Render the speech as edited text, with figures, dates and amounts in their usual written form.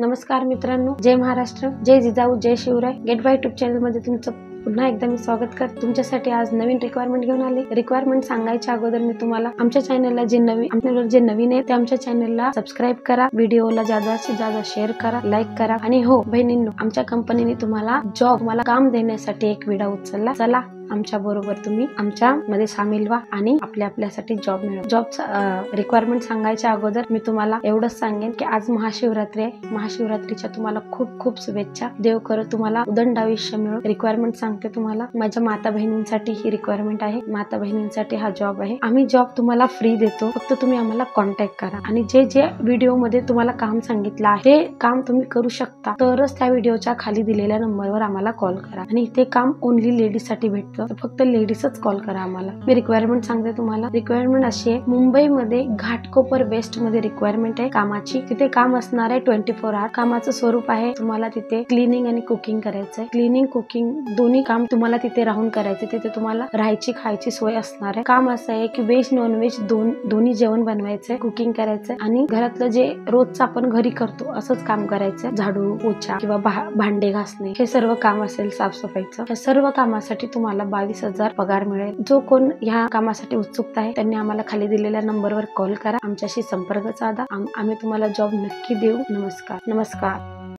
नमस्कार मित्रांनो, जय महाराष्ट्र, जय जिजाऊ, जय Shivray. Get by YouTube channel मध्ये तुमचं पुन्हा एकदा मी स्वागत करते. तुमच्यासाठी आज नवीन रिक्वायरमेंट घेऊन आले. रिक्वायरमेंट सांगायच्या अगोदर मी तुम्हाला आमच्या चॅनलला जे नवीन आहे ते आमच्या चॅनलला सबस्क्राईब करा, व्हिडिओला जास्तीत जास्त शेअर करा, लाईक करा. आणि हो बहिणींनो, आमच्या कंपनीने तुम्हाला काम देण्यासाठी एक विडा उचलला. चला आमच्या बरोबर तुम्ही आमच्या मध्ये सामील व्हा आणि आपल्यासाठी जॉब मिळवा. जॉबचा रिक्वायरमेंट सांगायच्या अगोदर मी तुम्हाला एवढंच सांगेन की आज महाशिवरात्री आहे. महाशिवरात्रीच्या तुम्हाला खूप खूप शुभेच्छा. देव करो तुम्हाला उदंड आयुष्य मिळो. रिक्वायरमेंट सांगते तुम्हाला. माझ्या माता बहिणींसाठी ही रिक्वायरमेंट आहे. माता बहिणींसाठी हा जॉब आहे. आम्ही जॉब तुम्हाला फ्री देतो. फक्त तुम्ही आम्हाला कॉन्टॅक्ट करा आणि जे व्हिडिओ मध्ये तुम्हाला काम सांगितलं आहे ते काम तुम्ही करू शकता तरच त्या व्हिडिओच्या खाली दिलेल्या नंबरवर आम्हाला कॉल करा. आणि ते काम ओनली लेडीज साठी भेटतं. फक्त लेडीजच कॉल करा आम्हाला. मी रिक्वायरमेंट सांगते तुम्हाला. रिक्वायरमेंट अशी आहे, मुंबईमध्ये घाटकोपर वेस्ट मध्ये रिक्वायरमेंट आहे कामाची. तिथे काम असणार आहे 24 आवर. कामाचं स्वरूप आहे तुम्हाला तिथे क्लिनिंग आणि कुकिंग करायचंय. क्लिनिंग कुकिंग दोन्ही काम तुम्हाला तिथे राहून करायचे. तिथे तुम्हाला राहायची खायची सोय असणार आहे. काम असं आहे की व्हेज नॉन व्हेज दोन्ही जेवण बनवायचंय, कुकिंग करायचंय आणि घरातलं जे रोजचं आपण घरी करतो असंच काम करायचंय. झाडू पोछा किंवा भांडे घासणे हे सर्व काम असेल, साफसफाईचं. या सर्व कामासाठी तुम्हाला 22,000 पगार मिळेल. जो कोण ह्या कामासाठी उत्सुक आहे त्यांनी आम्हाला खाली दिलेल्या नंबरवर कॉल करा, आमच्याशी संपर्क साधा. आम्ही तुम्हाला जॉब नक्की देऊ. नमस्कार.